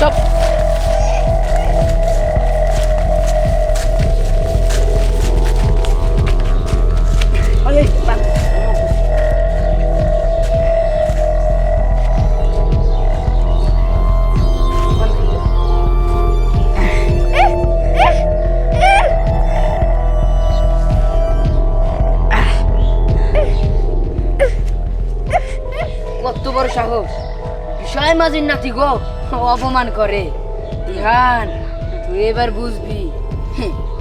Chop কত বড় সাহস বিষয় মাঝির নাতি গো অপমান করে ইহান তুই এবার বুঝবি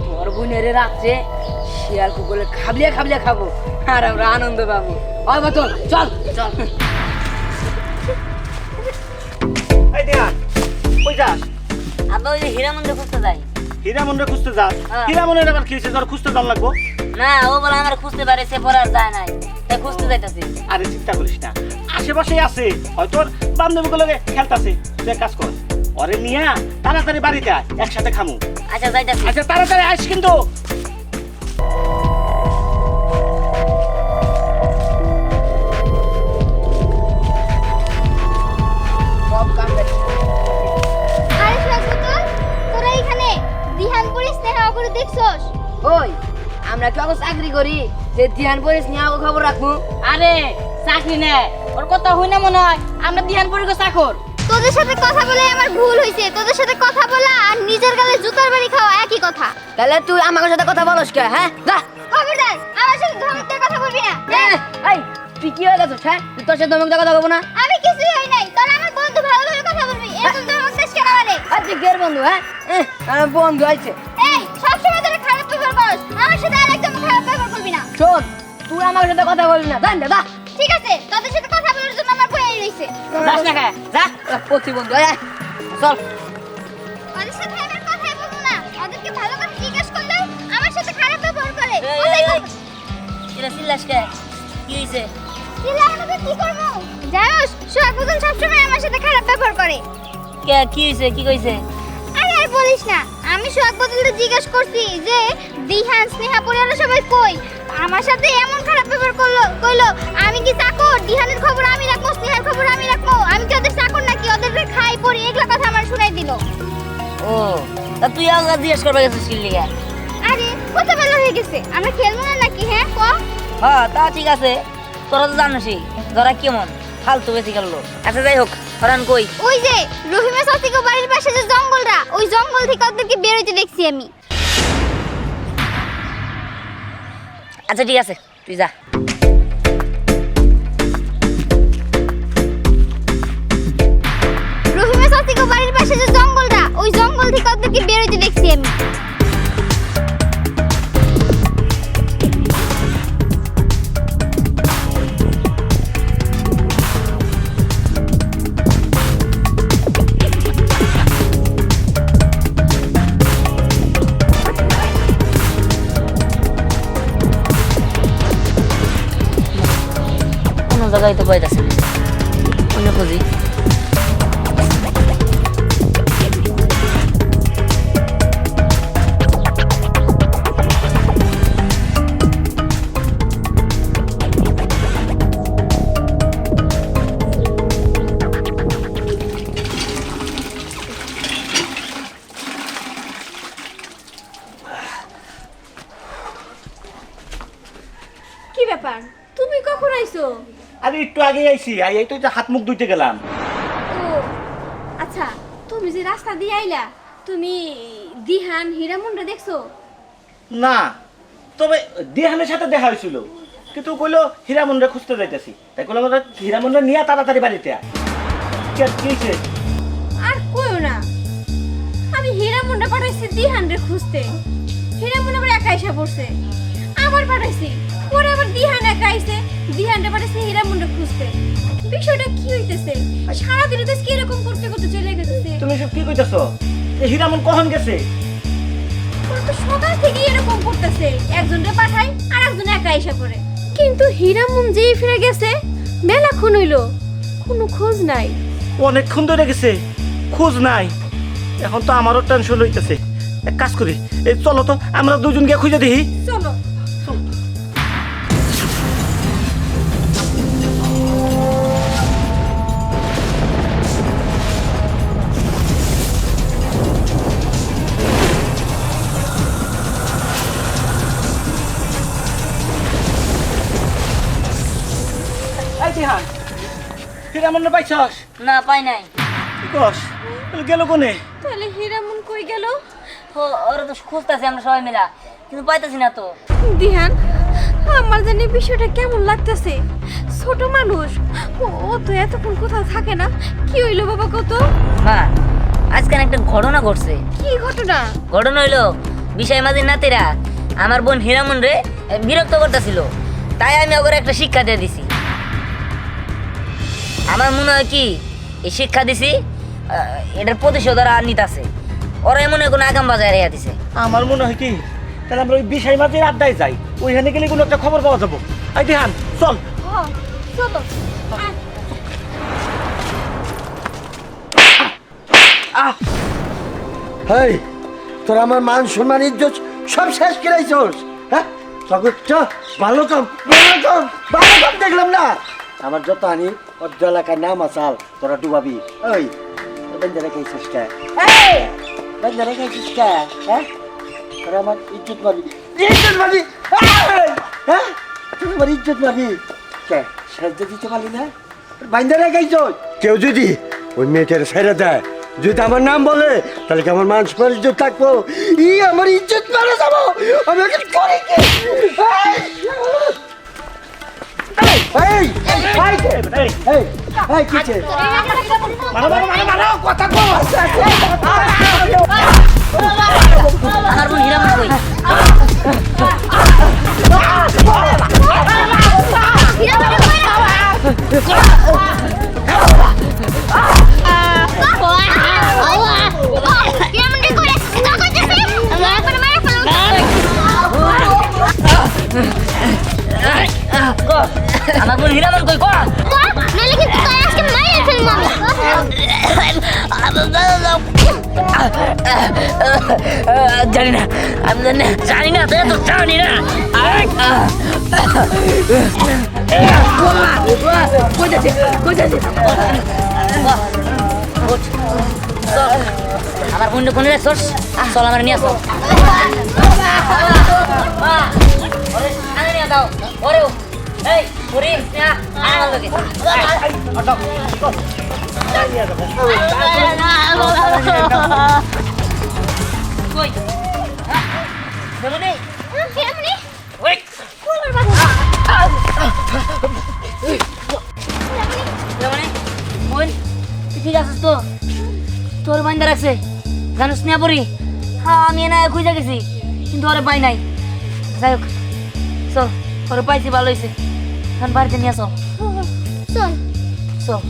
তোর বোনের রাত্রে শিয়াল কুকুরে খাবলিয়া খাবলিয়া খাবো আর আমরা আনন্দ পাবো ওই বাতল চল চল এই দেয়া কই যাস? আব্বা ওই যে হীরামন্দির খুঁজতে যাই। হীরামন্দির খুঁজতে যাস? হ্যাঁ। হীরামন্দির আবার কি হয়েছে? তোর খুঁজতে যাওয়ার লাগবো? না ও বলে আমার খুঁজতে পারে সে পরে আর যায় নাই, তাই খুঁজতে যাইতাছি। আরে চিন্তা করিস না, আশেপাশেই আছে, হয়তো ওর বান্ধবীগুলোকে খেলতাছে। তুই এক কাজ কর, ওরে নিয়ে তাড়াতাড়ি বাড়িতে আয়, একসাথে খামু। আচ্ছা যাইতাছি। আচ্ছা তাড়াতাড়ি আইস কিন্তু। সব কাম দেখছি আরে শাকবুতল, তোরা এখানে দিহানপুরি স্নেহা অপরে দেখছস? ওই আমরা কি অবশ্য চাকরি করি যে ধ্যান পরিস নিয়ে আগে খবর রাখবো? আরে চাকরি নে, ওর কথা হই না মনে হয় আমরা দিহানপুরি গো চাকর। তোদের সাথে কথা বলে আমার ভুল হইছে। তোদের সাথে কথা বলা আর নিজের গালে জুতার বাড়ি খাওয়া একই কথা। তাহলে তুই আমার সাথে কথা বলস কে? হ্যাঁ যা খবরদার, আমার সাথে ধমক দিয়ে কথা বলবি না। এই তুই কি হয়ে গেছিস? হ্যাঁ তুই তোর সাথে ধমক দিয়ে কথা বলবো না? আমি কিছুই হই নাই। তোরা আমার বন্ধু, ভালো ভালো কথা বলবি। এরকম ধমক দিস কেন আমারে? আর তুই কে বন্ধু? হ্যাঁ আমার বন্ধু আছে। এই সবসময় তোরা খারাপ ব্যবহার করস। আমার সাথে আর একদম খারাপ ব্যবহার করবি না। শোন তুই আমার সাথে কথা বলবি না, জান দাদা ঠিক আছে, তোদের সাথে কথা বলার জন্য আমার বই রইছে। যাস না খায় যা। প্রতিবন্ধু চল। ওদের সাথে আমার কথাই বলবো না। ওদেরকে ভালো করে জিজ্ঞেস করলেও আমার সাথে খারাপ ব্যবহার করে। এই, কোথায় এই, গো? এই। এরা চিল্লাস কে? কি হইছে? চিল্লানোকে কি করবো? জানোস, শাকবুতল সবসময় আমার সাথে খারাপ ব্যবহার করে। কে কি হইছে? কি কইছে? আরে আর বলিস না, আমি শাকবুতলকে জিজ্ঞেস করছি যে দিহান স্নেহা পরিবারের সবাই কই। আমার সাথে এমন খারাপ ব্যবহার কইলো আমি কি চাকর? দিহানের খবর আমি রাখবো, স্নেহার খবর আমি রাখবো। আমি কি ওদের চাকর নাকি? ওদের খাই পড়ি এগুলা কথা আমার শুনাই দিল। ও তা তুই আগে জিজ্ঞেস করবে গেছিস কি লিগা? আরে কত বেলা হয়ে গেছে, আমরা খেলবো না নাকি? হ্যাঁ ক। হ্যাঁ তা ঠিক আছে, তোরা তো জানোসই ধরা কেমন ফালতু বেশি গেল। আচ্ছা যাই হোক, হরান কই? ওই যে রহিমা সাথীকে বাড়ির পাশে যে জঙ্গলটা, ওই জঙ্গল থেকে ওদেরকে বের হইতে দেখছি আমি। আচ্ছা ঠিক আছে তুই যা। রহিমা সাথীকে বাড়ির পাশে যে জঙ্গলটা, ওই জঙ্গল থেকে ওদেরকে বের হইতে দেখছি আমি। কোনো জায়গায় তো পাইতাছে না, অন্য খুঁজি। কি ব্যাপার, তুমি কখন আইছো? আরে একটু আগে আইছি, এই তো হাত মুখ ধুইতে গেলাম। ও আচ্ছা, তুমি যে রাস্তা দিয়ে আইলা, তুমি দিহান হীরামন্ডা দেখছো? না, তবে দিহানের সাথে দেখা হয়েছিল, কিন্তু কইলো হীরামন্দির খুঁজতে যাইতেছি। তাই কইলো আমরা হীরামন্দির নিয়ে তাড়াতাড়ি বাড়িতে আয়। কি হয়েছে? আর কইও না, আমি হীরামন্ডা পাঠাইছি দিহান রে খুঁজতে। হীরামন্ডা আবার একা এসে পড়ছে। আবার পাঠাইছি, পরে আবার দিহান একা আইছে। দিহান রে পাঠাইছে হীরামন্ডা খুঁজতে। বিষয়টা কি হইতেছে? সারাদিন তো কি এরকম করতে করতে চলে গেছে। তুমি সব কি কইতাছো? এই হীরামন কখন গেছে? ওরা তো সকাল থেকে এরকম করতেছে, একজনরে পাঠাই আর একজন একা এসে পড়ে। কিন্তু হীরামন যেই ফিরে গেছে মেলাক্ষণ হইলো, কোনো খোঁজ নাই। অনেকক্ষণ ধরে গেছে, খোঁজ নাই। এখন তো আমারও টেনশন হইতেছে। এক কাজ করি, এই চলো তো আমরা দুজন গিয়ে খুঁজে দেখি। চলো। হীরামন্ডল পাইছস? না পাই নাই। কি কস? গেল কোনে? তাহলে হীরামন কই গেল? ওরা তো খুঁজতেছি আমরা সবাই মিলা, কিন্তু পাইতেছি না তো। দিহান, আমার জানি বিষয়টা কেমন লাগতেছে। ছোট মানুষ, ও তো এতক্ষণ কোথাও থাকে না। কি হইলো বাবা কত? মা, আজকাল একটা ঘটনা ঘটছে। কি ঘটনা? ঘটনা হইলো বিষয় মাঝির নাতিরা আমার বোন হীরামন রে বিরক্ত করতেছিল, তাই আমি ওকে একটা শিক্ষা দিয়ে দিছি। আমার মনে হয় কি এই শিক্ষা দিছি এটার প্রতিশোধ ওরা নিতেছে। ওরা এমন কোনো আগাম বাজায় রেখে দিছে। আমার মনে হয় কি তাহলে আমরা ওই বিশাই মাঝের আড্ডায় যাই, ওইখানে গেলে কোনো একটা খবর পাওয়া যাবো। আই দিহান চল। চলো। হেই, তোর আমার মান সম্মান ইজ্জত সব শেষ করাইছস। হ্যাঁ সগুচ্ছ, ভালো কাম দেখলাম না। আমার যত আনি অর্ধ এলাকায় নাম আসাল তোরা ডুবাবি। ওই বেঞ্জারে খাইছিস কে? বেঞ্জারে খাইছিস কে? হ্যাঁ তোরা আমার ইজ্জত মারবি, ইজ্জত মারবি। হ্যাঁ তুই আমার ইজ্জত মারবি কে? সাহায্য দিতে পারলি না? বাইন্দারে খাইছ। কেউ যদি ওই মেয়েটার ছেড়ে দেয়, যদি আমার নাম বলে, তাহলে কি আমার মান সম্মান ইজ্জত থাকবো? আমার ইজ্জত মারা যাবো। আমি ওকে করি কি? কিছে? আমার বোন হীরামন কই? আমার বোন হীরামন কই? কো জানি না, আমি জানি না, তুই তো জানি না। আমার বোন কোনে রাখছস? চল আমার নিয়ে আসো। দাও ওরে, এই পুরি আমার লগে কই দেবনি ওই দেবনি বোন ঠিক আছিস তো? তোর বান্দা রাখছে জানিস না পরি? হ্যাঁ আমি না খুঁজে গেছি, কিন্তু ওরে পাই নাই। যাই হোক চল, ওরে পাইছি ভালো হয়েছে, এখন বাড়িতে নিয়ে আসো। চল। চল।